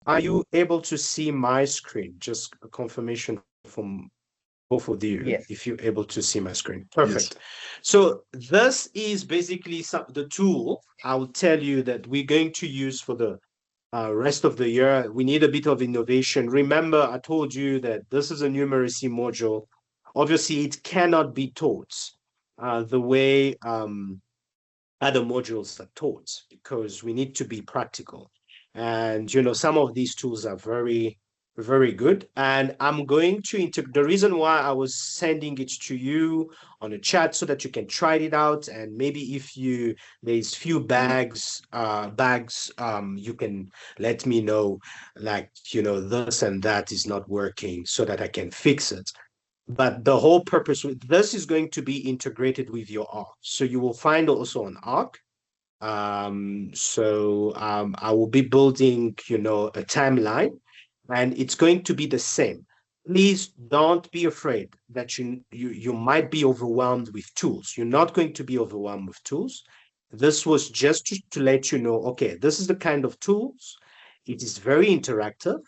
Are you able to see my screen? Just a confirmation from both of you, Yes. if you're able to see my screen. Yes. Perfect. So this is basically the tool I will tell you that we're going to use for the rest of the year. We need a bit of innovation. Remember, I told you that this is a numeracy module. Obviously, it cannot be taught the way other modules are taught, because we need to be practical. And, some of these tools are very, very good. And I'm going to the reason why I was sending it to you on a chat so that you can try it out. And maybe if there's few bags, you can let me know, like, this and that is not working so that I can fix it. But the whole purpose with this is going to be integrated with your arc. So you will find also an arc. I will be building, a timeline, and it's going to be the same. Please don't be afraid that you might be overwhelmed with tools. You're not going to be overwhelmed with tools. This was just to let you know, okay, this is the kind of tools. It is very interactive,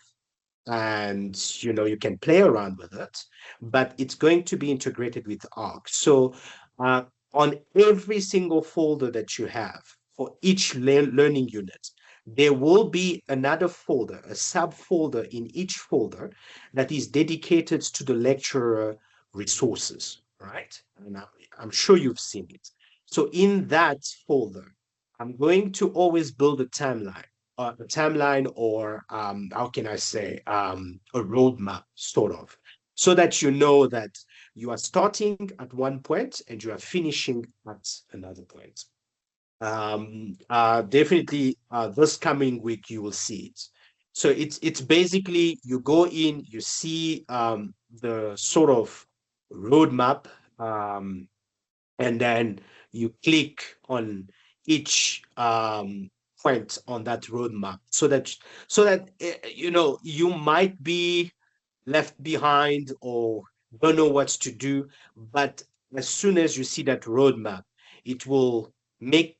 and you can play around with it, but it's going to be integrated with arc. So on every single folder that you have for each learning unit, there will be another folder, a subfolder in each folder, that is dedicated to the lecturer resources, right? And I'm sure you've seen it. So in that folder, I'm going to always build a timeline, or how can I say, a roadmap, sort of, so that you know that you are starting at one point and you are finishing at another point. Definitely, this coming week you will see it. So it's basically, you go in, you see the sort of roadmap, and then you click on each point on that roadmap, so that you might be left behind or don't know what to do. But as soon as you see that roadmap, it will make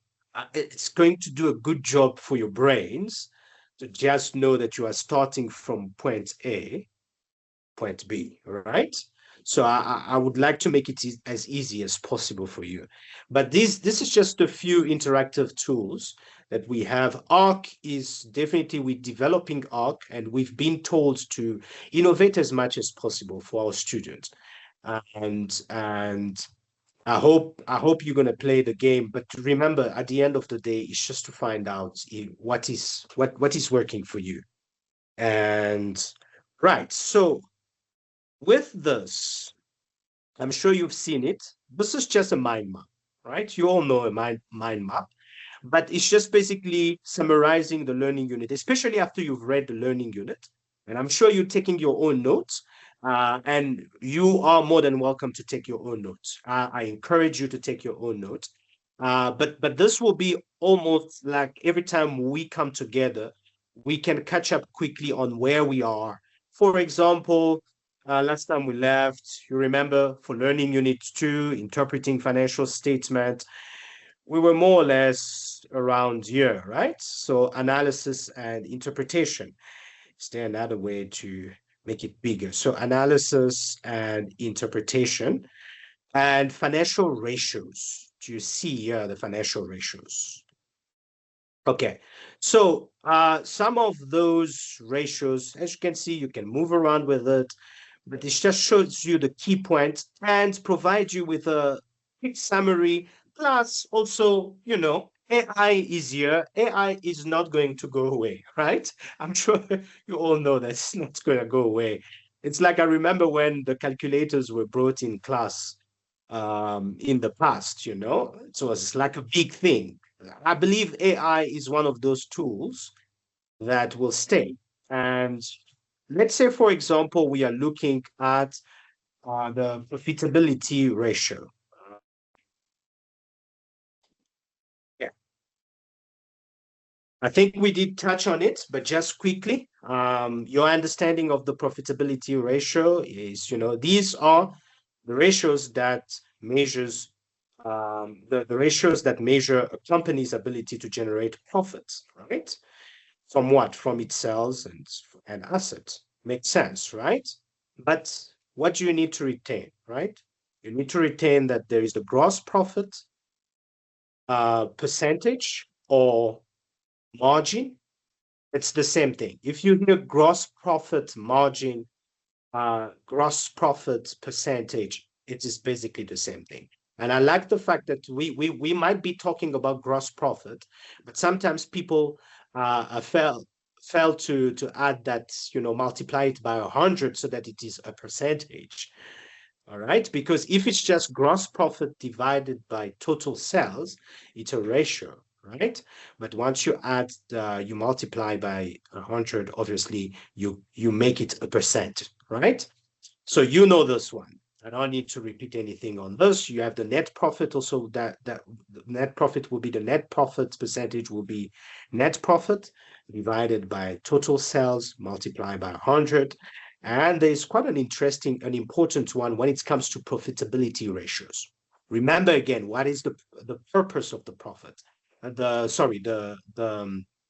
it's going to do a good job for your brains to just know that you are starting from point A, point B, right? So I would like to make it as easy as possible for you. But this is just a few interactive tools that we have. Arc is definitely, we're developing Arc, and we've been told to innovate as much as possible for our students. And I hope you're gonna play the game. But remember, at the end of the day, it's just to find out what is working for you. And right, so with this, I'm sure you've seen it. This is just a mind map, right? You all know a mind map, but it's just basically summarizing the learning unit, especially after you've read the learning unit. And I'm sure you're taking your own notes, and you are more than welcome to take your own notes. I encourage you to take your own notes. But this will be almost like every time we come together, we can catch up quickly on where we are. For example, last time we left, you remember, for learning unit 2, interpreting financial statement, we were more or less around here, right? So analysis and interpretation. Is there another way to make it bigger? So analysis and interpretation and financial ratios. Do you see here the financial ratios? Okay, so some of those ratios, as you can see, you can move around with it, but this just shows you the key points and provides you with a quick summary. Plus, also, AI is here. AI is not going to go away, right? I'm sure you all know that it's not going to go away. It's like, I remember when the calculators were brought in class in the past, it was like a big thing. I believe AI is one of those tools that will stay. And let's say, for example, we are looking at the profitability ratio. Yeah, I think we did touch on it, but just quickly, your understanding of the profitability ratio is, these are the ratios that measures the ratios that measure a company's ability to generate profits, right? From what? From its sales and assets. Makes sense, right? But what do you need to retain, right? You need to retain that there is the gross profit percentage or margin. It's the same thing. If you hear gross profit margin, gross profit percentage, it is basically the same thing. And I like the fact that we might be talking about gross profit, but sometimes people fail to add that, multiply it by 100 so that it is a percentage. All right, because if it's just gross profit divided by total sales, it's a ratio, right? But once you add you multiply by 100, obviously you make it a percent, right? So you know this one. I don't need to repeat anything on this. You have the net profit also, that the net profit will be the net profit percentage will be net profit divided by total sales multiplied by 100. And there's quite an interesting, an important one when it comes to profitability ratios. Remember again, what is the purpose of the profit? The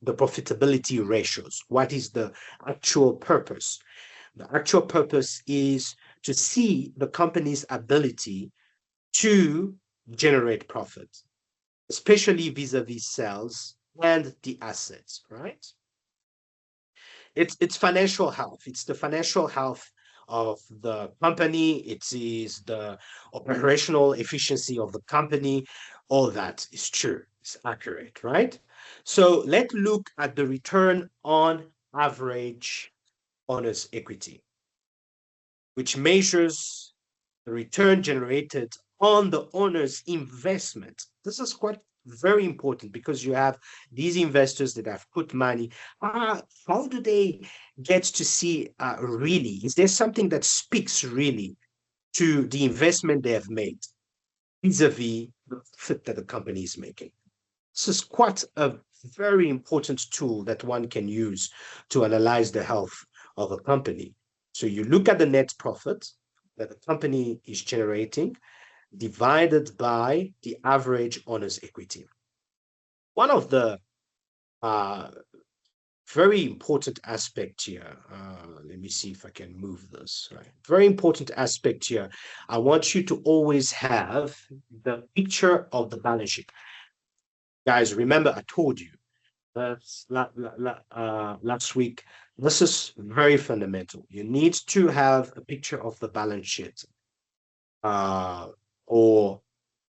profitability ratios. What is the actual purpose? The actual purpose is to see the company's ability to generate profit, especially vis-a-vis sales and the assets, right? It's financial health. It's the financial health of the company. It is the operational efficiency of the company. All that is true. It's accurate, right? So let's look at the return on average owner's equity, which measures the return generated on the owner's investment. This is quite very important because you have these investors that have put money. How do they get to see really? Is there something that speaks really to the investment they have made vis-a-vis the profit that the company is making? This is quite a very important tool that one can use to analyze the health of a company. So you look at the net profit that the company is generating divided by the average owner's equity. One of the very important aspect here, let me see if I can move this, right? Very important aspect here. I want you to always have the picture of the balance sheet. Guys, remember I told you last week, this is very fundamental. You need to have a picture of the balance sheet or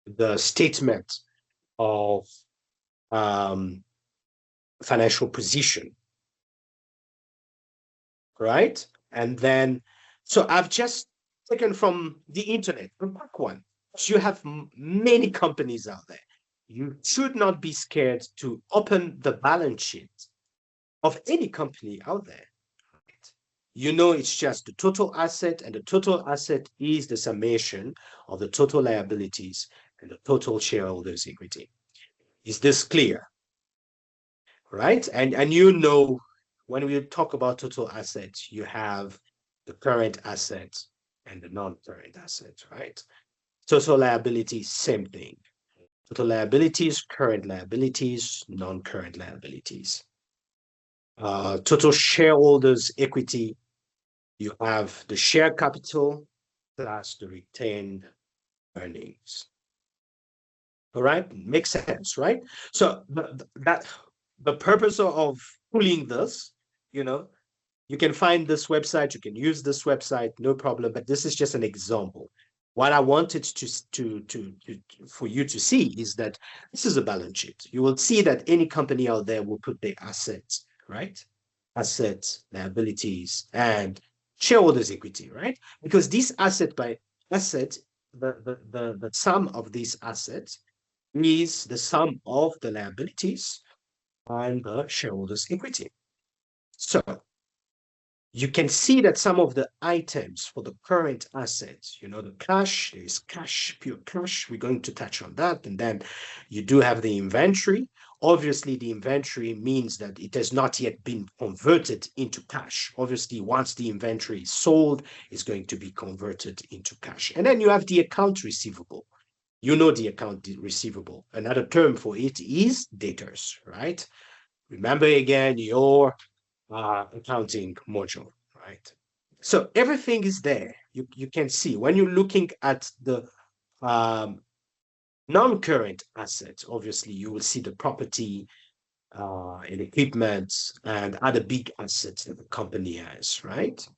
the statement of financial position, right? And then, so I've just taken from the internet, the back one. So you have many companies out there. You should not be scared to open the balance sheet of any company out there. You know, it's just the total asset, and the total asset is the summation of the total liabilities and the total shareholders' equity. Is this clear? Right? And you know, when we talk about total assets, you have the current assets and the non-current assets, right? Total liabilities, same thing. Total liabilities, current liabilities, non-current liabilities. Total shareholders' equity, you have the share capital plus the retained earnings. All right, makes sense, right? So the purpose of pulling this, you can find this website, you can use this website, no problem. But this is just an example. What I wanted for you to see is that this is a balance sheet. You will see that any company out there will put their assets, right? Assets, liabilities, and shareholders' equity, right? Because this asset by asset, the sum of these assets is the sum of the liabilities and the shareholders' equity. So you can see that some of the items for the current assets, the cash, there is cash, pure cash. We're going to touch on that. And then you do have the inventory. Obviously, the inventory means that it has not yet been converted into cash. Obviously, once the inventory is sold, it's going to be converted into cash. And then you have the account receivable. You know the account receivable. Another term for it is debtors, right? Remember again your accounting module, right? So everything is there. You can see when you're looking at the um, non-current assets, obviously you will see the property and equipment and other big assets that the company has, right?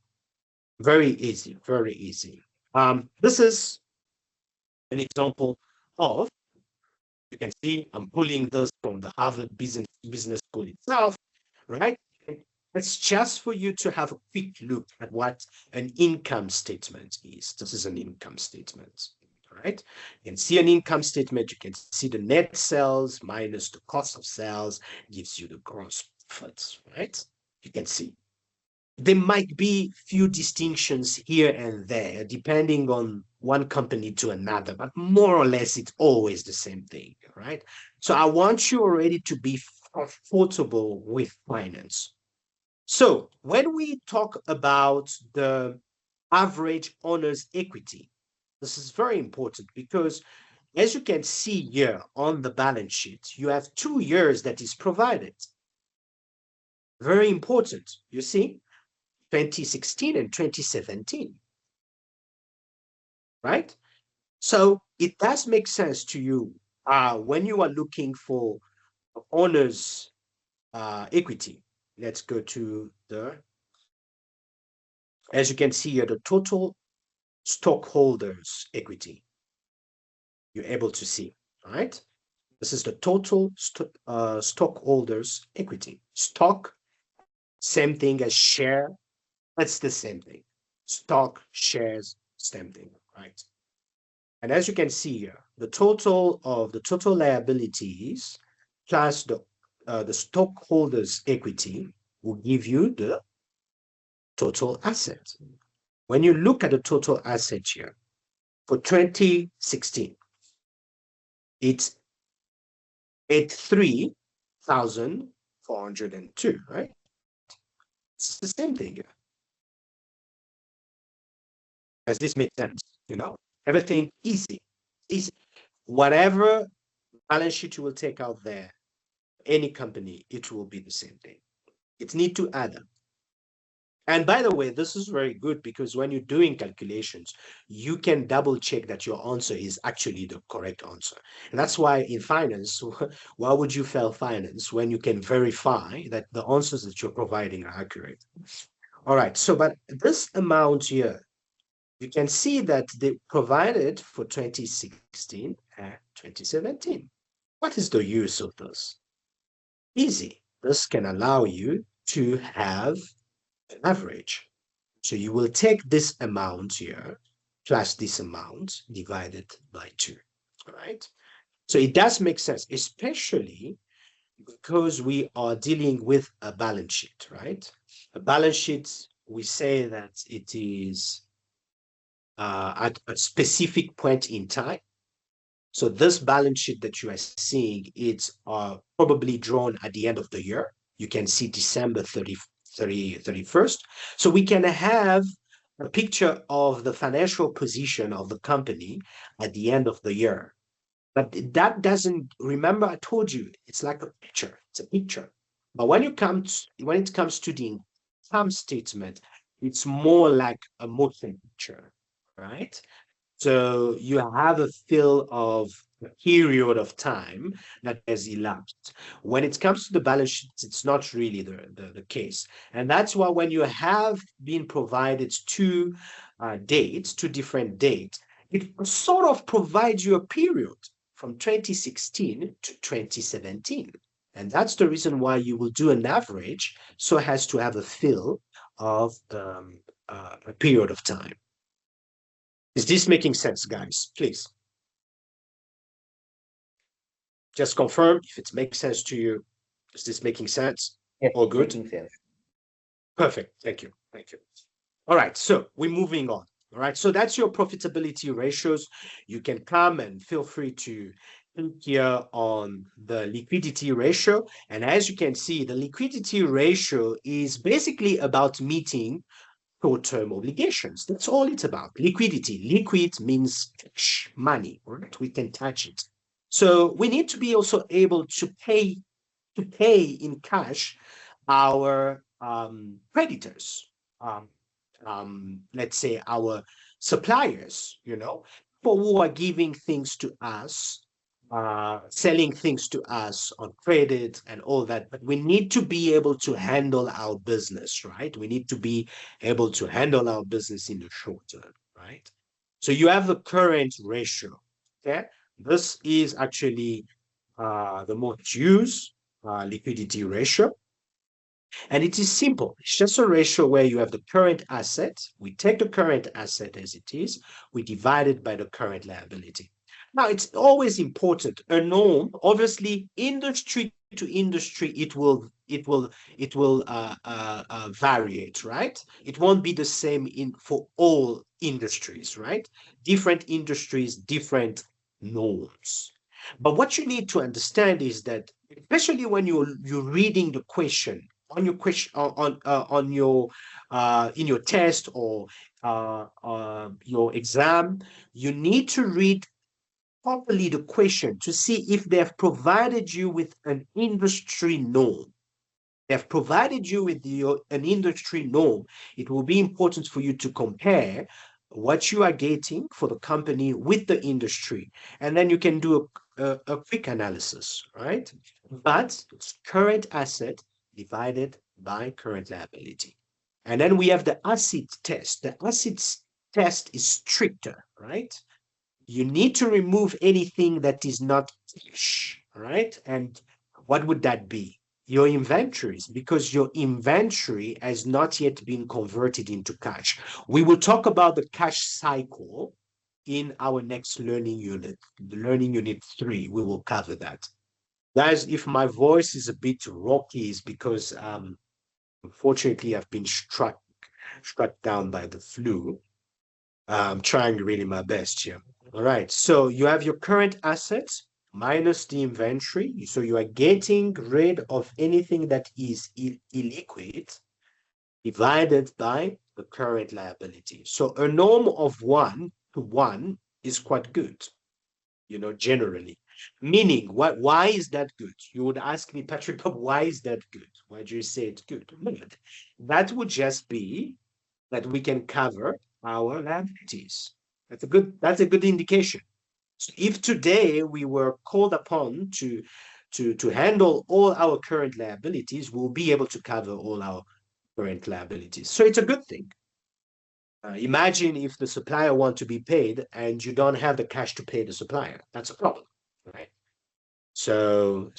Very easy, very easy. This is an example of, you can see I'm pulling this from the Harvard Business School itself, right? It's just for you to have a quick look at what an income statement is. This is an income statement, right? You can see an income statement. You can see the net sales minus the cost of sales gives you the gross profits, right? You can see. There might be few distinctions here and there, depending on one company to another, but more or less it's always the same thing, right? So I want you already to be comfortable with finance. So when we talk about the average owner's equity, this is very important because as you can see here on the balance sheet, you have 2 years that is provided. Very important, you see, 2016 and 2017, right? So it does make sense to you when you are looking for owner's equity. Let's go to as you can see here, the total stockholders' equity. You're able to see, right? This is the total stockholders' equity. Stock, same thing as share. That's the same thing. Stock, shares, same thing, right? And as you can see here, the total of the total liabilities plus the stockholders' equity will give you the total asset. When you look at the total asset here, for 2016, it's 83,402, right? It's the same thing here. Does this make sense? You know, everything easy, easy. Whatever balance sheet you will take out there, any company, it will be the same thing. It need to add up. And by the way, this is very good because when you're doing calculations, you can double check that your answer is actually the correct answer. And that's why in finance, why would you fail finance when you can verify that the answers that you're providing are accurate? All right, so but this amount here, you can see that they provided for 2016 and 2017. What is the use of this? Easy. This can allow you to have an average. So you will take this amount here plus this amount divided by 2, all right? So it does make sense, especially because we are dealing with a balance sheet, right? A balance sheet, we say that it is at a specific point in time. So this balance sheet that you are seeing, it's probably drawn at the end of the year. You can see December 31st. So we can have a picture of the financial position of the company at the end of the year. But that doesn't, remember I told you, it's like a picture, it's a picture. But when it comes to the income statement, it's more like a motion picture, right? So you have a feel of a period of time that has elapsed. When it comes to the balance sheet, it's not really the case. And that's why when you have been provided two dates, two different dates, it sort of provides you a period from 2016 to 2017. And that's the reason why you will do an average so as to have a feel of a period of time. Is this making sense, guys? Please. Just confirm if it makes sense to you. Is this making sense? Yes, All good? making sense. Perfect. Thank you. Thank you. All right. So we're moving on. All right. So that's your profitability ratios. You can come and feel free to click here on the liquidity ratio. And as you can see, the liquidity ratio is basically about meeting short-term obligations. That's all it's about. Liquidity. Liquid means cash, money, right? We can touch it. So we need to be also able to pay to pay in cash our creditors, um, let's say our suppliers, people who are giving things to us, selling things to us on credit and all that. But we need to be able to handle our business, right? We need to be able to handle our business in the short term, right? So you have the current ratio. Okay. This is actually the most used liquidity ratio. And it is simple. It's just a ratio where you have the current asset. We take the current asset as it is. We divide it by the current liability. Now, it's always important. A norm, obviously, industry to industry, it will variate, right? It won't be the same in for all industries, right? Different industries, different norms. But what you need to understand is that, especially when you're reading the question on your question on your in your test or your exam, you need to read properly the question to see if they have provided you with an industry norm. They have provided you with an industry norm. It will be important for you to compare what you are getting for the company with the industry, and then you can do a quick analysis, right? But it's current asset divided by current liability. And then we have the acid test. The acid test is stricter, right? You need to remove anything that is not cash, right? And what would that be? Your inventories, because your inventory has not yet been converted into cash. We will talk about the cash cycle in our next learning unit, the learning unit 3. We will cover that. Guys, if my voice is a bit rocky, is because unfortunately I've been struck down by the flu. I'm trying really my best here. All right. So you have your current assets minus the inventory. So you are getting rid of anything that is illiquid divided by the current liability. So a norm of 1 to 1 is quite good, generally. Meaning, why is that good? You would ask me, Patrick, but why is that good? Why do you say it's good? That would just be that we can cover our liabilities. That's a good indication. So if today we were called upon to handle all our current liabilities, we'll be able to cover all our current liabilities. So it's a good thing. Imagine if the supplier wants to be paid and you don't have the cash to pay the supplier. That's a problem, right? So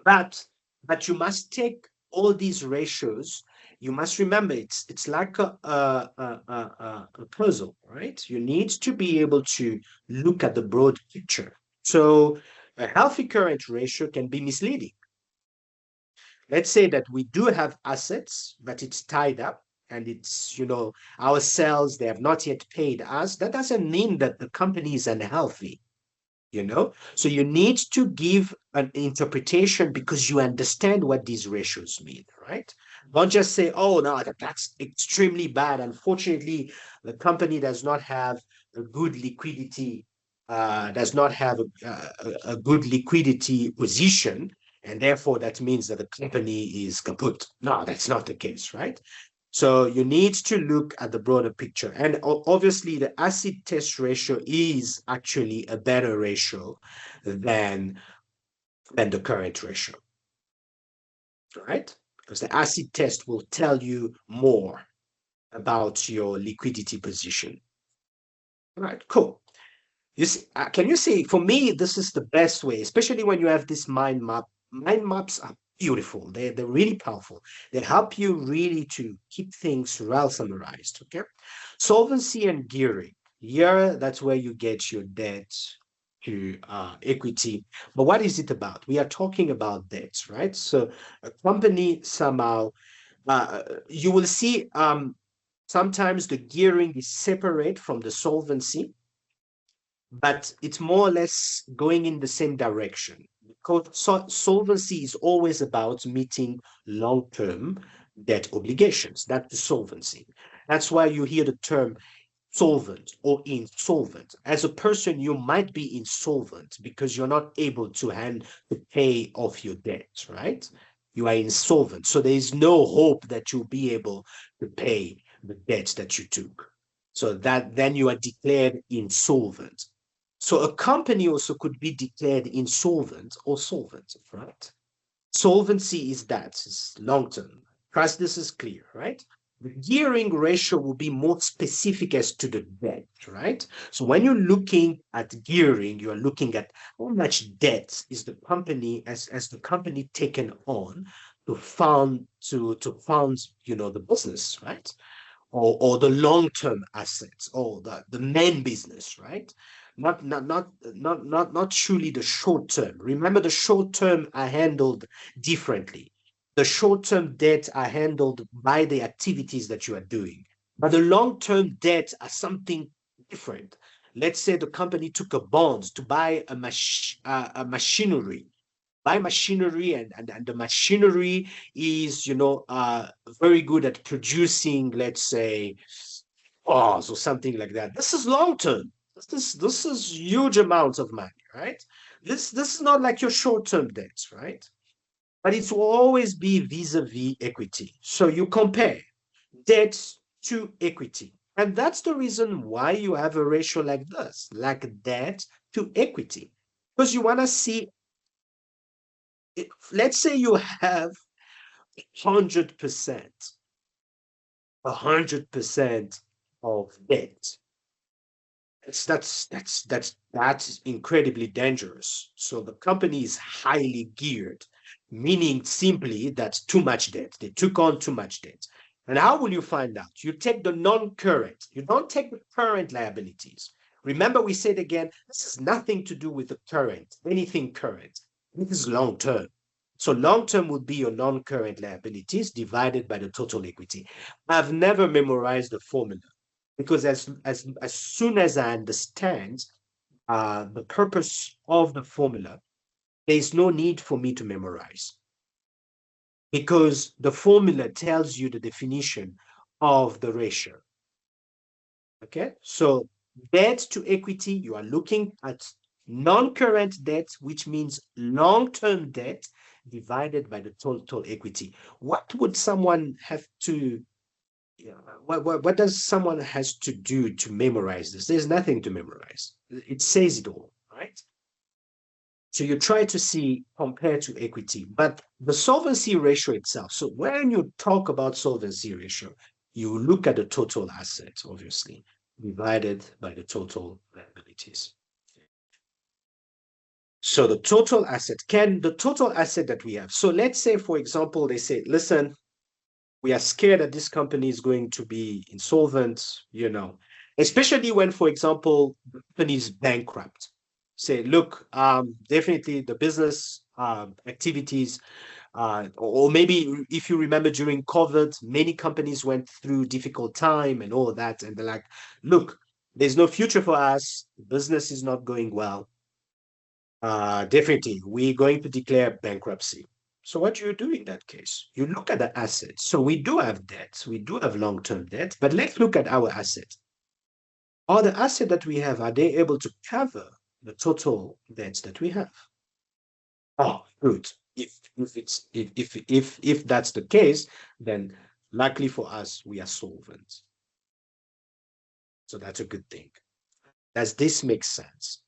but you must take all these ratios. You must remember it's like a puzzle, right? You need to be able to look at the broad picture. So a healthy current ratio can be misleading. Let's say that we do have assets, but it's tied up and it's, our sales, they have not yet paid us. That doesn't mean that the company is unhealthy. So you need to give an interpretation because you understand what these ratios mean, right? Don't just say, oh no, that's extremely bad. Unfortunately, the company does not have a good liquidity, does not have a good liquidity position, and therefore that means that the company is kaput. No, that's not the case, right? So you need to look at the broader picture. And obviously, the acid test ratio is actually a better ratio than the current ratio, right? Because the acid test will tell you more about your liquidity position. All right, cool. Can you see, for me, this is the best way, especially when you have this mind map. Mind maps are beautiful. They're really powerful. They help you really to keep things well summarized, okay? Solvency and gearing. Here, that's where you get your debt to equity. But what is it about? We are talking about debts, right? So a company somehow, you will see sometimes the gearing is separate from the solvency, but it's more or less going in the same direction. Because solvency is always about meeting long-term debt obligations. That's the solvency. That's why you hear the term solvent or insolvent. As a person, you might be insolvent because you're not able to pay off your debt, right? You are insolvent. So there is no hope that you'll be able to pay the debt that you took. So that then you are declared insolvent. So a company also could be declared insolvent or solvent, right? Solvency is that, it's long term. Trust this is clear, right? The gearing ratio will be more specific as to the debt, right? So when you're looking at gearing, you are looking at how much debt is the company as the company taken on to fund the business, right? Or the long-term assets or the main business, right? Not truly the short term. Remember, the short term are handled differently. The short-term debt are handled by the activities that you are doing, but the long-term debt are something different. Let's say the company took a bond to buy a machinery, and the machinery is very good at producing, let's say, cars or something like that. This is long term. This is huge amounts of money, right? This is not like your short term debts, right? But it will always be vis-a-vis equity. So you compare debts to equity. And that's the reason why you have a ratio like this, like debt to equity. Because you want to see, let's say you have 100%, 100% of debt. That's incredibly dangerous. So the company is highly geared, meaning simply that's too much debt. They took on too much debt. And how will you find out? You take the non-current. You don't take the current liabilities. Remember, we said again, this has nothing to do with the current, anything current. This is long term. So long term would be your non-current liabilities divided by the total equity. I've never memorized the formula because as soon as I understand the purpose of the formula, there is no need for me to memorize because the formula tells you the definition of the ratio. Okay, so debt to equity, you are looking at non-current debt, which means long-term debt divided by the total equity. What would someone have to Yeah, what does someone has to do to memorize this? There's nothing to memorize. It says it all, right? So you try to see compared to equity, but the solvency ratio itself. So when you talk about solvency ratio, you look at the total assets, obviously, divided by the total liabilities. So the total asset that we have. So let's say, for example, they say, listen, we are scared that this company is going to be insolvent, especially when, for example, the company is bankrupt. Say, look, definitely the business activities, or maybe if you remember during COVID, many companies went through difficult time and all of that, and they're like, look, there's no future for us. Business is not going well. Definitely, we're going to declare bankruptcy. So what do you do in that case? You look at the assets. So we do have debts, we do have long-term debt, but let's look at our assets. Are the assets that we have, are they able to cover the total debts that we have? Oh, good. If that's the case, then luckily for us, we are solvent. So that's a good thing. Does this make sense?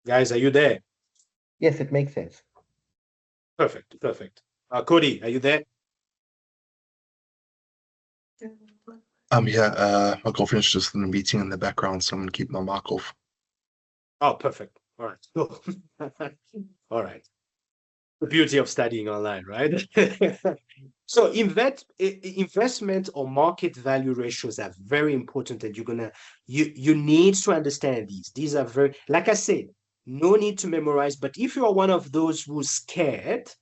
Guys, are you there? Yes, it makes sense. Perfect, perfect. Cody, are you there? Yeah, my girlfriend's just in a meeting in the background, so I'm gonna keep my mic off. Oh, perfect. All right. Cool. All right. The beauty of studying online, right? So investment or market value ratios are very important, and you need to understand these. These are very, like I said, no need to memorize. But if you are one of those who's scared,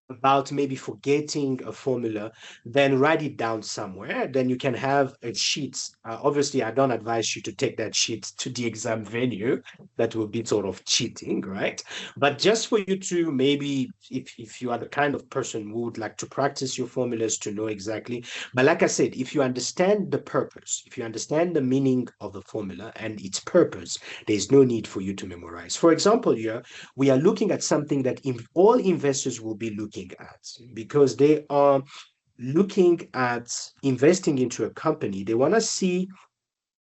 about maybe forgetting a formula, then write it down somewhere. Then you can have a sheet. Obviously, I don't advise you to take that sheet to the exam venue. That will be sort of cheating, right? But just for you to maybe, if you are the kind of person who would like to practice your formulas to know exactly. But like I said, if you understand the purpose, if you understand the meaning of the formula and its purpose, there's no need for you to memorize. For example, here, we are looking at something that all investors will be looking at because they are looking at investing into a company. They want to see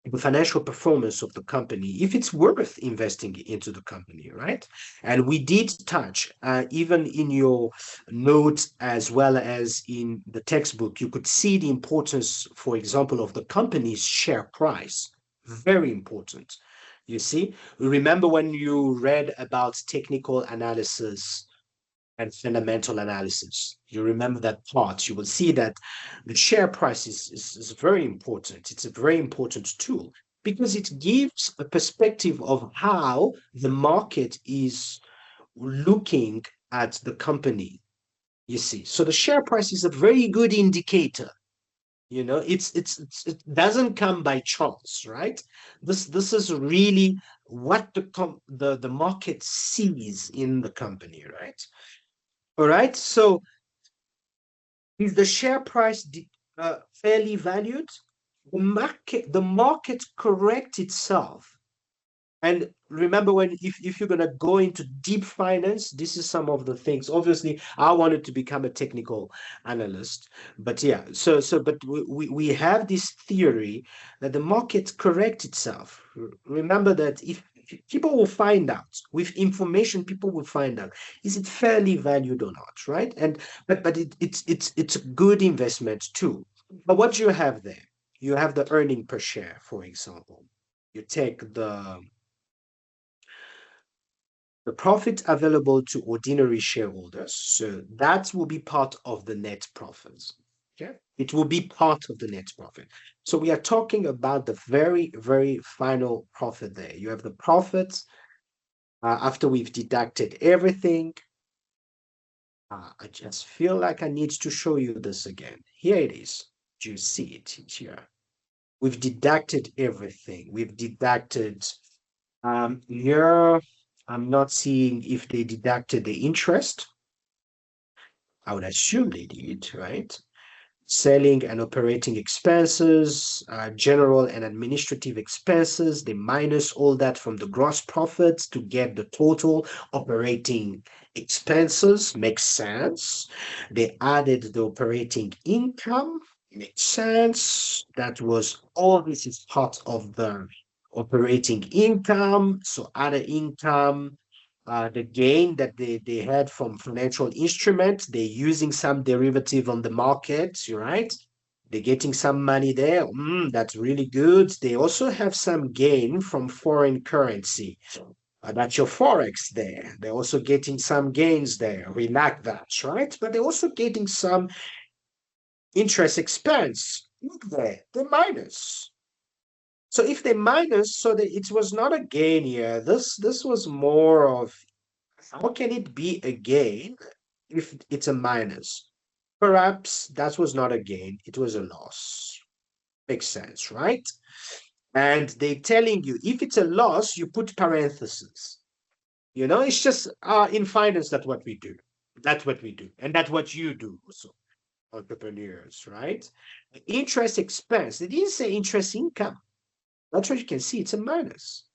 the financial performance of the company, if it's worth investing into the company, right? And we did touch, even in your notes as well as in the textbook, you could see the importance, for example, of the company's share price. Very important. You see, remember when you read about technical analysis and fundamental analysis. You remember that part, you will see that the share price is very important. It's a very important tool because it gives a perspective of how the market is looking at the company, you see. So the share price is a very good indicator. You know, it doesn't come by chance, right? This is really what the market sees in the company, right? All right. So is the share price fairly valued? The market corrects itself. And remember, if you're gonna go into deep finance, this is some of the things. Obviously, I wanted to become a technical analyst, but yeah. But we have this theory that the market corrects itself. Remember that if people will find out with information, people will find out is it fairly valued or not, right? And but it's a good investment too. But what do you have there? You have the earning per share, for example. You take the profit available to ordinary shareholders. So that will be part of the net profits. Okay. It will be part of the net profit. So we are talking about the very, very final profit there. You have the profits after we've deducted everything. I just feel like I need to show you this again. Here it is. Do you see it here? We've deducted everything. We've deducted here. I'm not seeing if they deducted the interest. I would assume they did, right? Selling and operating expenses, general and administrative expenses. They minus all that from the gross profits to get the total operating expenses. Makes sense. They added the operating income. Makes sense. That was all this is part of the operating income. So other income, the gain that they had from financial instruments, they're using some derivative on the market, right? They're getting some money there. That's really good. They also have some gain from foreign currency. That's your forex there. They're also getting some gains there. We like that, right? But they're also getting some interest expense. Look there, the minus. So if they minus, so that it was not a gain here. This was more of how can it be a gain if it's a minus? Perhaps that was not a gain, it was a loss. Makes sense, right? And they're telling you if it's a loss, you put parentheses. You know, it's just in finance, that's what we do. That's what we do. And that's what you do also, entrepreneurs, right? Interest expense. They didn't say interest income. That's what you can see. It's a minus.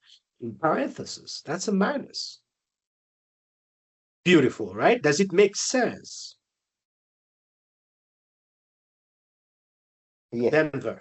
In parentheses, that's a minus. Beautiful, right? Does it make sense? Yes. Denver.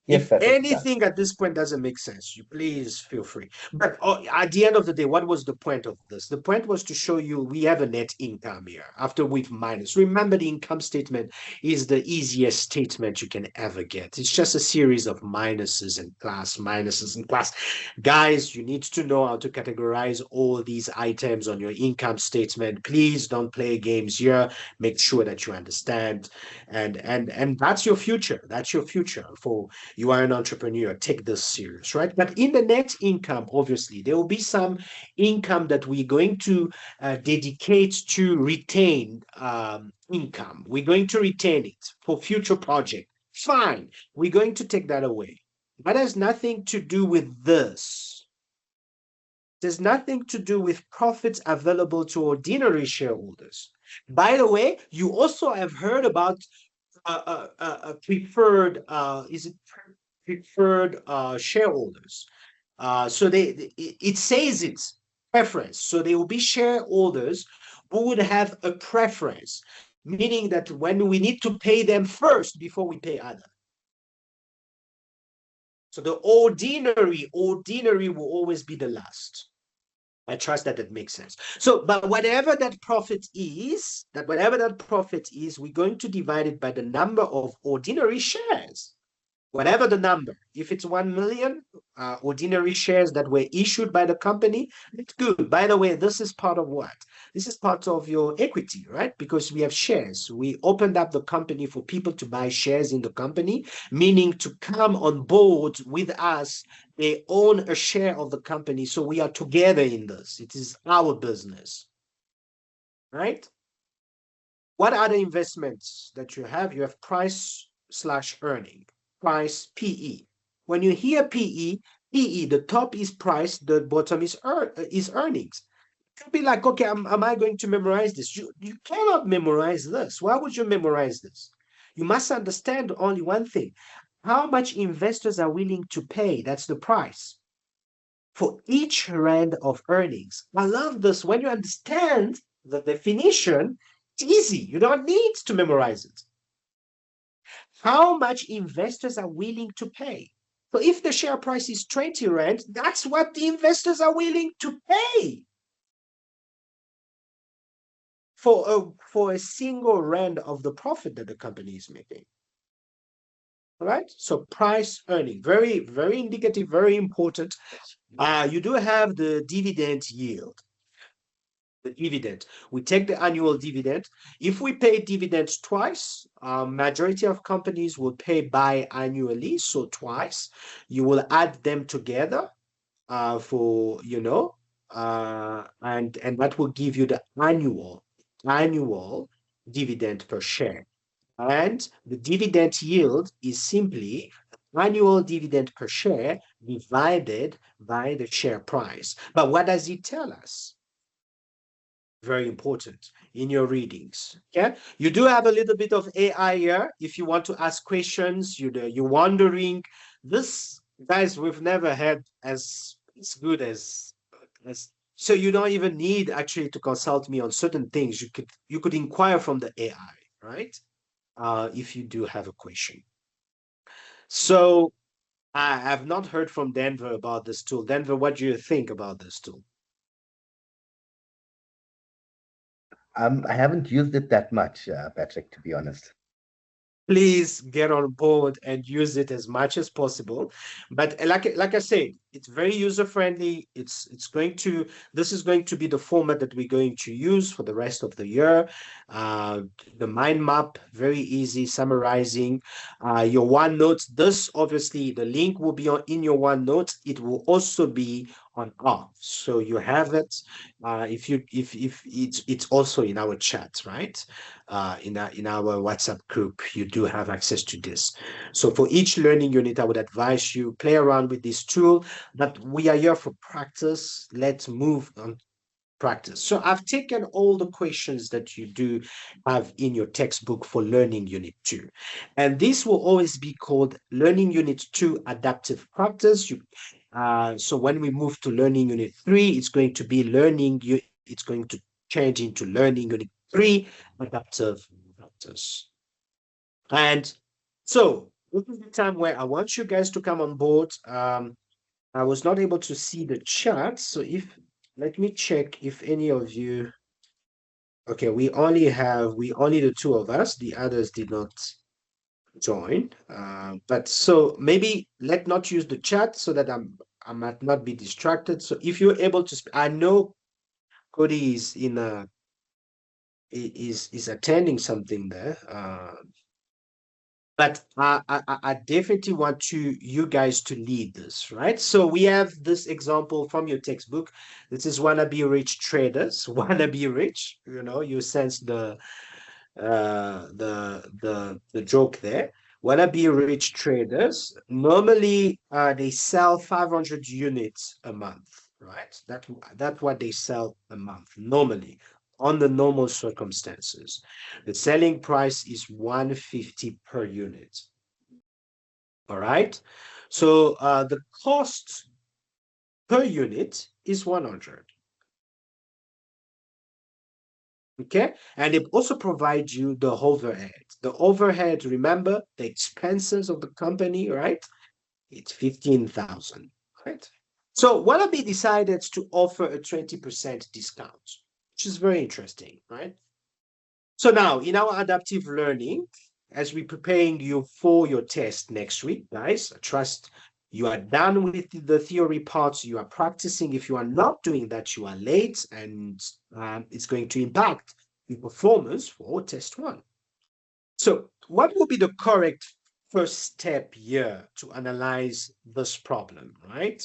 Yes, If sir. It does. anything at this point doesn't make sense, you please feel free. But at the end of the day, what was the point of this? The point was to show you we have a net income here after we've minus. Remember, the income statement is the easiest statement you can ever get. It's just a series of minuses and plus, minuses and plus. Guys, you need to know how to categorize all these items on your income statement. Please don't play games here. Make sure that you understand. And that's your future. That's your future for You are an entrepreneur, take this serious, right? But in the net income, obviously, there will be some income that we're going to dedicate to retain income. We're going to retain it for future project. Fine, we're going to take that away. That has nothing to do with this. There's nothing to do with profits available to ordinary shareholders. By the way, you also have heard about preferred, is it preferred shareholders? So it says it's preference. So there will be shareholders who would have a preference, meaning that when we need to pay them first before we pay others. So the ordinary will always be the last. I trust that makes sense. So, but whatever that profit is, we're going to divide it by the number of ordinary shares. Whatever the number, if it's 1 million ordinary shares that were issued by the company, it's good. By the way, this is part of what? This is part of your equity, right? Because we have shares. We opened up the company for people to buy shares in the company, meaning to come on board with us. They own a share of the company. So we are together in this. It is our business, right? What are the investments that you have? You have price/earning. Price, PE. When you hear PE, the top is price, the bottom is earnings. You'll be like, okay, am I going to memorize this? You cannot memorize this. Why would you memorize this? You must understand only one thing. How much investors are willing to pay, that's the price, for each rand of earnings. I love this. When you understand the definition, it's easy. You don't need to memorize it. How much investors are willing to pay. So if the share price is 20 rand, that's what the investors are willing to pay for a single rand of the profit that the company is making. All right. So price earning, very, very indicative, very important. You do have the dividend yield. The dividend. We take the annual dividend. If we pay dividends twice, majority of companies will pay biannually, so twice. You will add them together for, and that will give you the annual dividend per share. And the dividend yield is simply annual dividend per share divided by the share price. But what does it tell us? Very important in your readings. Okay, you do have a little bit of AI here. If you want to ask questions, you're wondering. This, guys, we've never had as good as. So you don't even need actually to consult me on certain things. You could inquire from the AI, right? If you do have a question. So I have not heard from Denver about this tool. Denver, what do you think about this tool? I haven't used it that much, Patrick, to be honest. Please get on board and use it as much as possible. But like I said, it's very user friendly. It's going to, this is going to be the format that we're going to use for the rest of the year. The mind map, very easy, summarizing. Your OneNote, this obviously the link will be in your OneNote. It will also be on off, so you have it. If it's also in our chat, right? In our WhatsApp group, you do have access to this. So for each learning unit, I would advise you play around with this tool. But we are here for practice. Let's move on. Practice. So I've taken all the questions that you do have in your textbook for Learning Unit 2. And this will always be called Learning Unit 2 Adaptive Practice. So when we move to Learning Unit 3, it's going to be it's going to change into Learning Unit 3 Adaptive Practice. And so this is the time where I want you guys to come on board. I was not able to see the chat, so let me check if any of you. Okay, we only the two of us. The others did not join. But so maybe let not use the chat so that I might not be distracted. So if you're able to, I know Cody is is attending something there. But I definitely want you guys to lead this, right? So we have this example from your textbook. This is wanna be rich traders, wanna be rich. You sense the joke there. Wanna be rich traders. Normally, they sell 500 units a month, right? That's what they sell a month normally on the normal circumstances. The selling price is 150 per unit. All right. So the cost per unit is 100. Okay. And it also provides you the overhead. The overhead, remember, the expenses of the company, right? It's 15,000, right? So Wallaby decided to offer a 20% discount, which is very interesting, right? So now in our adaptive learning, as we're preparing you for your test next week, guys, I trust you are done with the theory parts. You are practicing. If you are not doing that, you are late, and it's going to impact your performance for test one. So what will be the correct first step here to analyze this problem, right?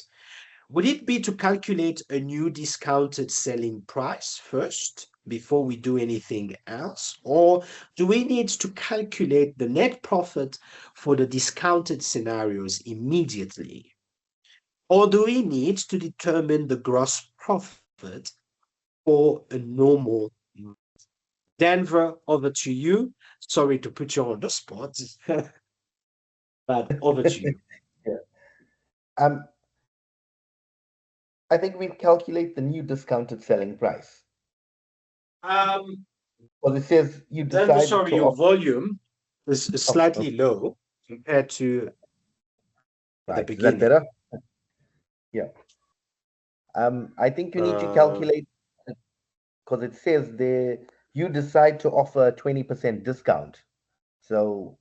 Would it be to calculate a new discounted selling price first before we do anything else? Or do we need to calculate the net profit for the discounted scenarios immediately? Or do we need to determine the gross profit for a normal month? Denver, over to you. Sorry to put you on the spot, but over to you. Yeah. I think we calculate the new discounted selling price. Um, Well, it says you Denver, decide sorry, to your offer. volume is Oh, slightly low compared to the right. Is that beginning. better? Yeah. I think you need to Uh, calculate because it says there you decide to offer a 20% discount. So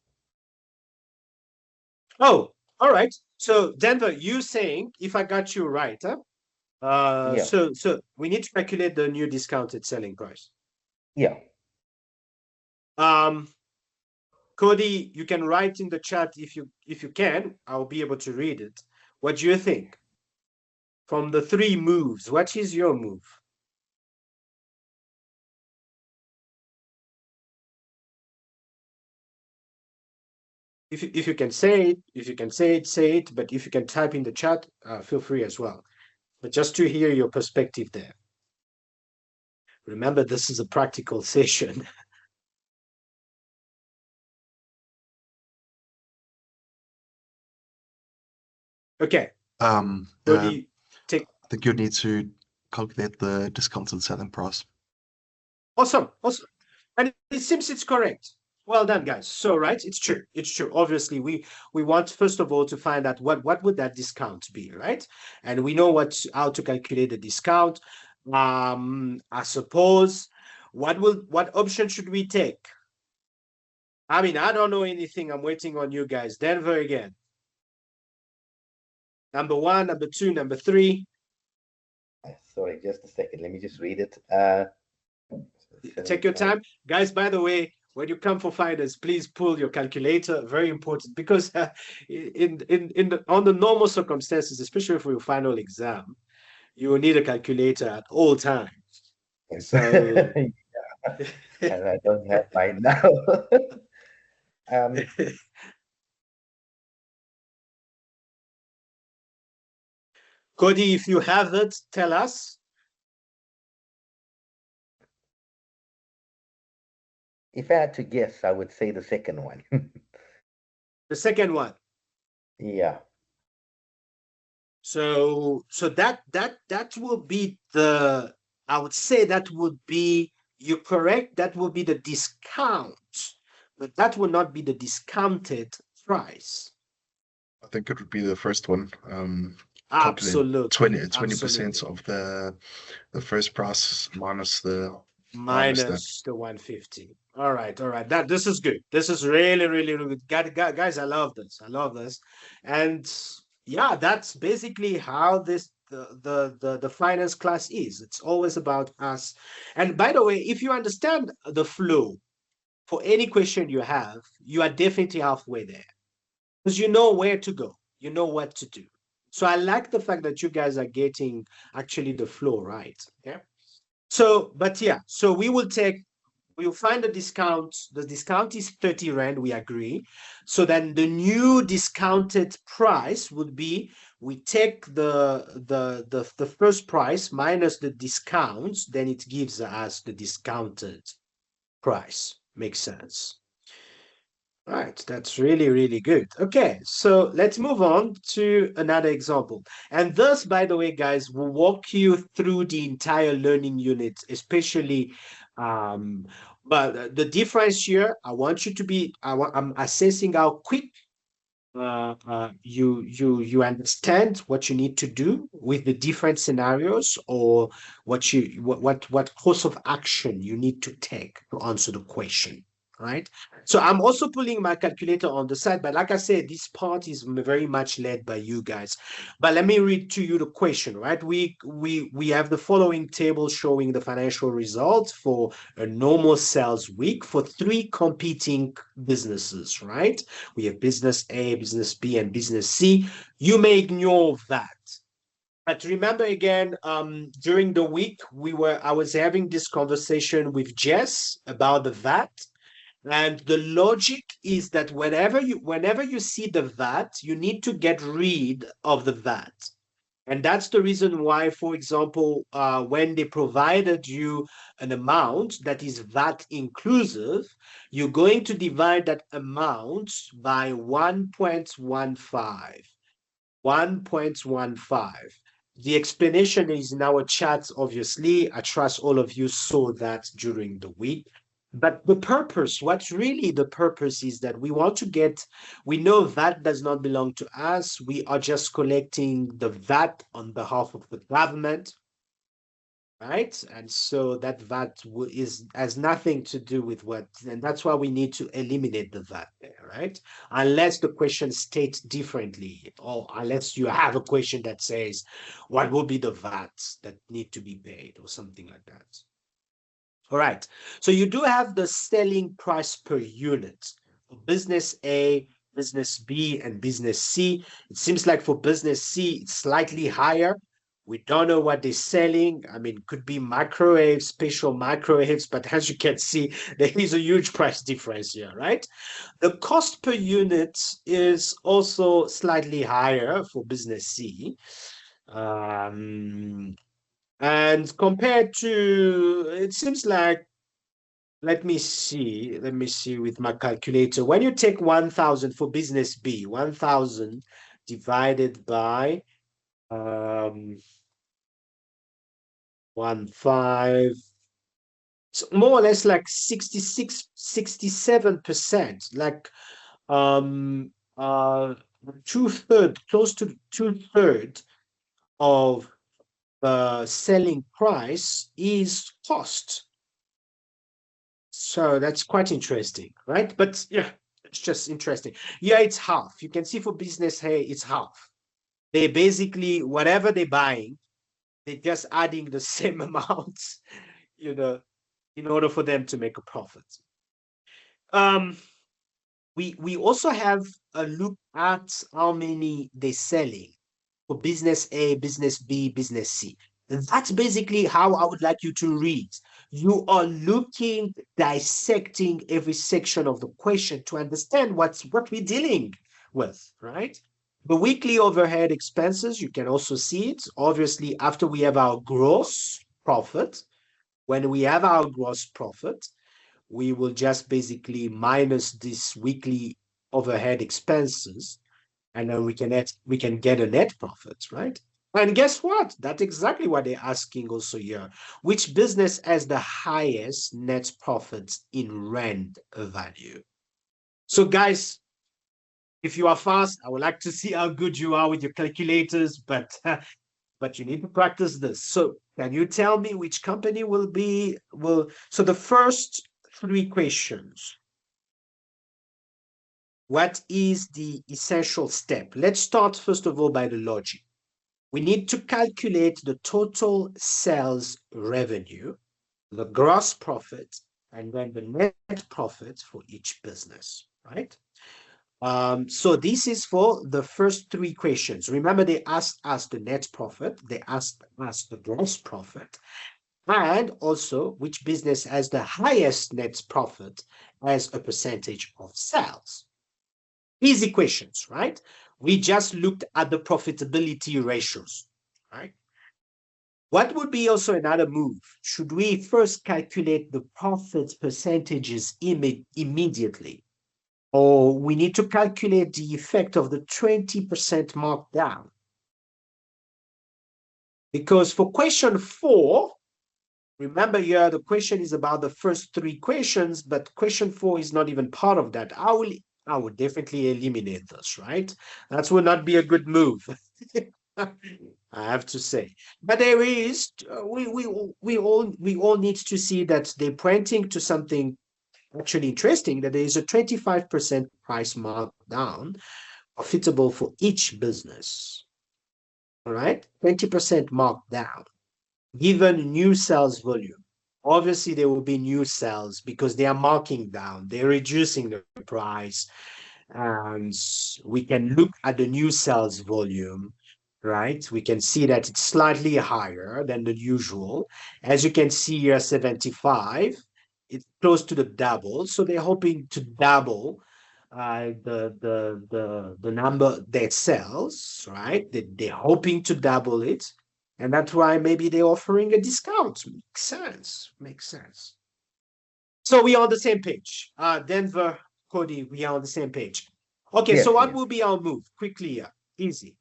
oh, all right. So Denver, you saying, if I got you right, huh? yeah, So we need to calculate the new discounted selling price. yeah. Um, Cody, you can write in the chat if you can. I'll be able to read it. What do you think? From the three moves, what is your move? If you can say it, if you can say it, say it. But if you can type in the chat, feel free as well. But just to hear your perspective there. Remember, this is a practical session. Okay. I Cody, take. think you need to calculate the discounted selling price. Awesome. Awesome. And it seems it's correct. Well done, guys. So, right, it's true. It's true. Obviously, we want first of all to find out what would that discount be, right? And we know how to calculate the discount. I suppose what option should we take? I mean, I don't know anything. I'm waiting on you guys. Denver again. Number one, number two, number three. Sorry, just a second. Let me just read it. Take your time, guys. By the way, when you come for finals, please pull your calculator. Very important, because on the normal circumstances, especially for your final exam, you will need a calculator at all times. So And I don't have mine now. Cody, if you have it, tell us. If I had to guess, I would say the second one. The second one. Yeah. So that will be the, I would say that would be, you're correct, that will be the discount, but that will not be the discounted price. I think it would be the first one. Calculate Absolutely. 20% of the first price minus the Minus the 150. All right, all right. This is good. This is really, really, really good. Guys, I love this. I love this. And yeah, that's basically how the finance class is. It's always about us. And by the way, if you understand the flow, for any question you have, you are definitely halfway there because you know where to go, you know what to do. So I like the fact that you guys are getting actually the flow right. Yeah. So, but yeah, so we'll find the discount. The discount is 30 Rand, we agree. So then the new discounted price would be we take the first price minus the discounts, then it gives us the discounted price. Makes sense. Right, that's really, really good. Okay, so let's move on to another example. And thus, by the way, guys, we'll walk you through the entire learning unit, especially, but the difference here, I want you to be, I'm assessing how quick you understand what you need to do with the different scenarios or what course of action you need to take to answer the question, right? So I'm also pulling my calculator on the side, but like I said, this part is very much led by you guys. But let me read to you the question, right? We have the following table showing the financial results for a normal sales week for 3 competing businesses, right? We have business A, business B, and business C. You may ignore that. But remember again, during the week, I was having this conversation with Jess about the VAT. And the logic is that whenever you see the VAT, you need to get rid of the VAT. And that's the reason why, for example, when they provided you an amount that is VAT inclusive, you're going to divide that amount by 1.15. 1.15. The explanation is in our chat, obviously. I trust all of you saw that during the week. But the purpose, what's really the purpose is that we know VAT does not belong to us. We are just collecting the VAT on behalf of the government, right? And so that VAT has nothing to do with and that's why we need to eliminate the VAT there, right? Unless the question states differently, or unless you have a question that says, what will be the VAT that need to be paid, or something like that. All right, so you do have the selling price per unit for business A, business B, and business C. It seems like for business C, it's slightly higher. We don't know what they're selling. I mean, could be microwaves, special microwaves, but as you can see, there is a huge price difference here, right? The cost per unit is also slightly higher for business C. And compared to, it seems like, let me see with my calculator. When you take 1,000 for business B, 1,000 divided by 1.5, it's more or less like 66, 67%, like 2/3, close to 2/3 of selling price is cost. So that's quite interesting, right? But yeah, it's just interesting. Yeah, it's half. You can see for business, hey, it's half. They basically, whatever they're buying, they're just adding the same amount, in order for them to make a profit. We also have a look at how many they're selling for business A, business B, business C. And that's basically how I would like you to read. You are looking, dissecting every section of the question to understand what we're dealing with, right? The weekly overhead expenses, you can also see it. Obviously, after we have our gross profit, when we have our gross profit, we will just basically minus this weekly overhead expenses, and then we can get a net profit, right? And guess what? That's exactly what they're asking also here. Which business has the highest net profits in rand value? So guys, if you are fast, I would like to see how good you are with your calculators, but you need to practice this. So can you tell me which company so the first 3 questions. What is the essential step? Let's start first of all by the logic. We need to calculate the total sales revenue, the gross profit, and then the net profit for each business, right? So this is for the first three questions. Remember, they asked us the net profit, they asked us the gross profit, and also which business has the highest net profit as a percentage of sales. Easy questions, right? We just looked at the profitability ratios, right? What would be also another move? Should we first calculate the profit percentages immediately? Or we need to calculate the effect of the 20% markdown? Because for question 4, remember here, the question is about the first 3 questions, but question 4 is not even part of that. I would definitely eliminate this, right? That would not be a good move. I have to say, but there is we all need to see that they're pointing to something actually interesting, that there is a 25% price markdown profitable for each business. All right, 20% markdown given new sales volume. Obviously, there will be new sales because they are marking down, they're reducing the price, and we can look at the new sales volume, right? We can see that it's slightly higher than the usual. As you can see here, 75, it's close to the double. So they're hoping to double the number that sells, right? They're hoping to double it. And that's why maybe they're offering a discount. Makes sense. Makes sense. So we are on the same page. Denver, Cody, we are on the same page. Okay, Yes, so what yes. will be our move? Quickly here. Easy.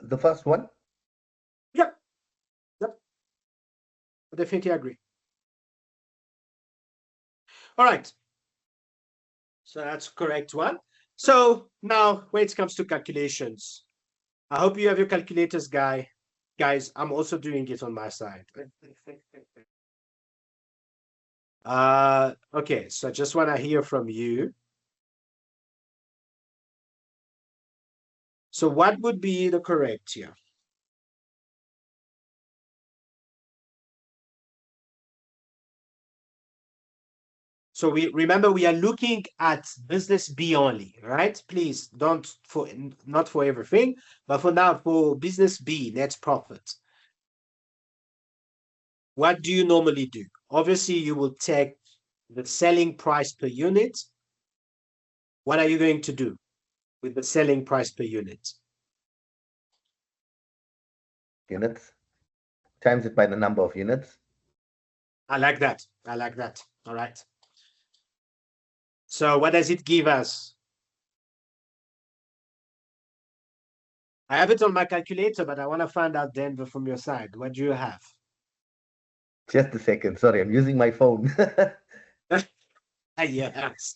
The first one? Yep. Yep. I definitely agree. All right. So that's correct one. So now when it comes to calculations, I hope you have your calculators, guys. I'm also doing it on my side. Okay, so I just want to hear from you. So what would be the correct here? So we remember we are looking at business B only, right? Please don't not for everything, but for now for business B, net profit. What do you normally do? Obviously, you will take the selling price per unit. What are you going to do with the selling price per unit? Units. Times it by the number of units. I like that. I like that. All right. So what does it give us? I have it on my calculator, but I want to find out, Denver, from your side. What do you have? Just a second. Sorry, I'm using my phone. Yes.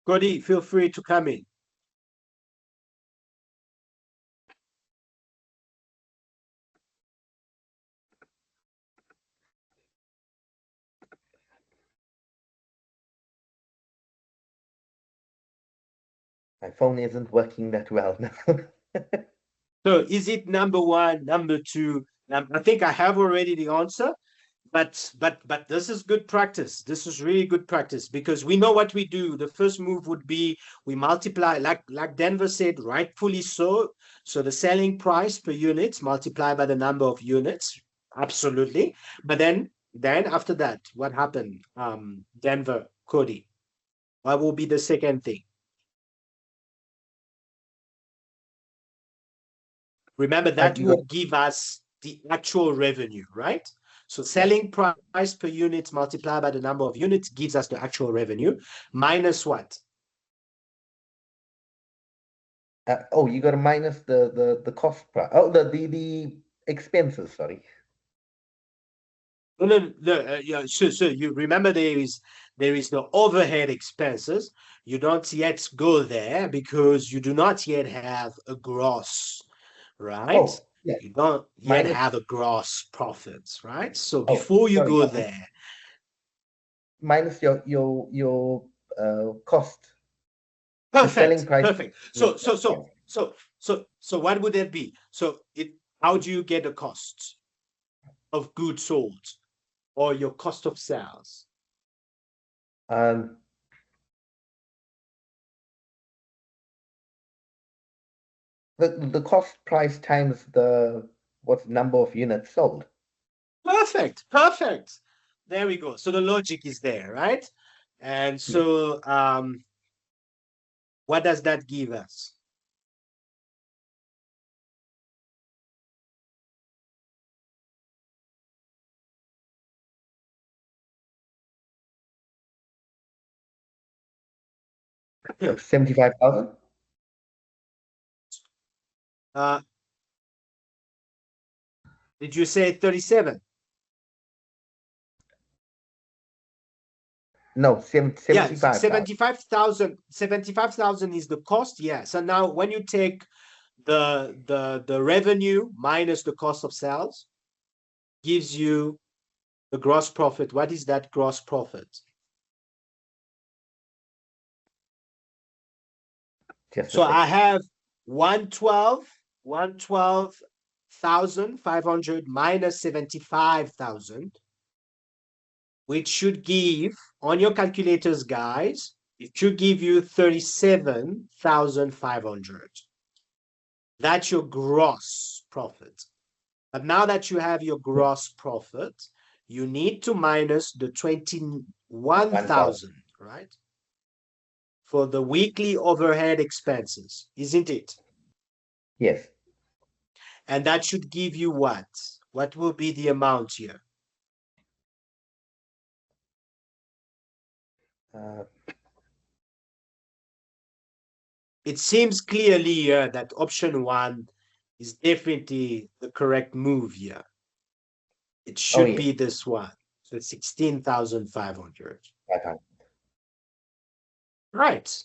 Cody, feel free to come in. My phone isn't working that well now. So is it number 1, number 2? I think I have already the answer, but this is good practice. This is really good practice because we know what we do. The first move would be we multiply, like Denver said, rightfully so. So the selling price per unit multiply by the number of units. Absolutely. But then after that, what happened? Denver, Cody, what will be the second thing? Remember, that will give us the actual revenue, right? So selling price per unit multiplied by the number of units gives us the actual revenue minus what? Oh, you got to minus the cost price. Oh, the expenses, sorry. No, yeah, so you remember there is the overhead expenses. You don't yet go there because you do not yet have a gross, right? Oh, yeah, You don't yet minus. have a gross profits, right? So Oh, before you sorry, go there, minus your cost, the selling perfect, price. perfect. Yes, So what would that be? So how do you get the cost of goods sold or your cost of sales? um, the cost price times the what's number of units sold. Perfect, perfect. There we go. So the logic is there, right? And Yes. so what does that give us? So 75,000? Uh, did you say 37? No, Yeah, 75,000. 75,000. 75,000 is the cost. Yeah. So now when you take the revenue minus the cost of sales, gives you the gross profit. What is that gross profit? Just a So I second. have 112,500 minus 75,000, which should give, on your calculators, guys, it should give you 37,500. That's your gross profit. But now that you have your gross profit, you need to minus the 1,000. 21,000, right? For the weekly overhead expenses, isn't it? Yes. And that should give you what? What will be the amount here? Uh, It seems clearly here that option one is definitely the correct move here. It oh, should yes. be this one. So 16,500. 500. Right.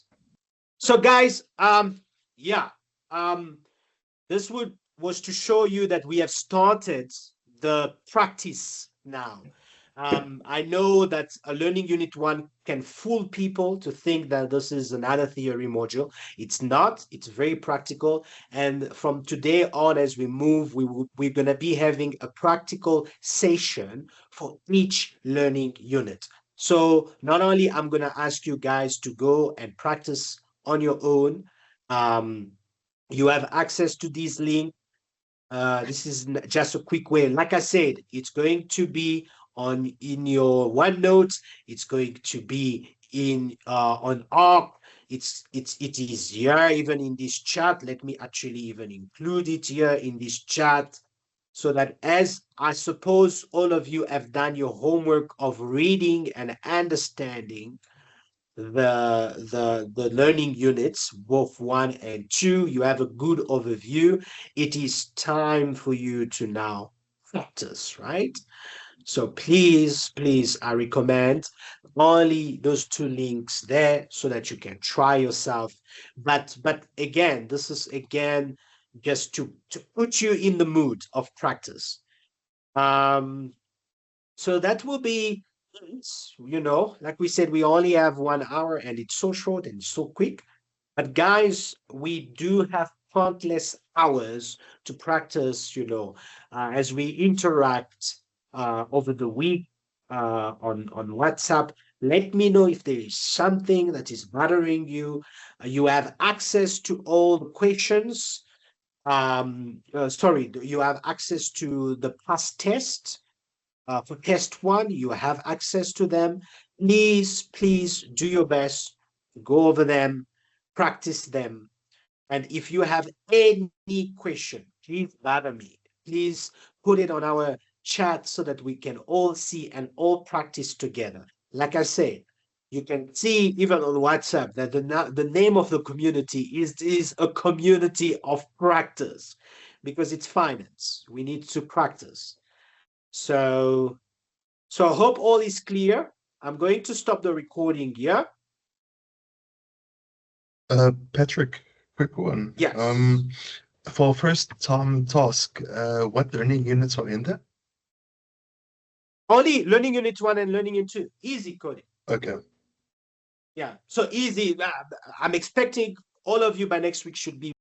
So guys, yeah, um, this was to show you that we have started the practice now. I know that a learning unit one can fool people to think that this is another theory module. It's not. It's very practical. And from today on, as we move, we're going to be having a practical session for each learning unit. So not only I'm going to ask you guys to go and practice on your own. Um, you have access to this link. This is just a quick way. Like I said, it's going to be on in your OneNote. It's going to be in on Arc. It is here even in this chat. Let me actually even include it here in this chat so that as I suppose all of you have done your homework of reading and understanding the learning units, both one and two. You have a good overview. It is time for you to now practice, right? So please, I recommend only those two links there so that you can try yourself. But again, this is again just to put you in the mood of practice. Um, so that will be, like we said, we only have 1 hour and it's so short and so quick. But guys, we do have countless hours to practice, as we interact over the week on WhatsApp. Let me know if there is something that is bothering you. You have access to all the questions. Sorry, you have access to the past test for test one, you have access to them. Please do your best to go over them, practice them. And if you have any question, please bother me. Please put it on our chat so that we can all see and all practice together. Like I said, you can see even on WhatsApp that the name of the community is a community of practice. because it's finance. We need to practice. So I hope all is clear. I'm going to stop the recording here. Patrick, quick one. Yes. For first time task, what learning units are in there? Only learning unit 1 and learning unit 2. Easy coding. Okay. Yeah. So easy. I'm expecting all of you by next week should be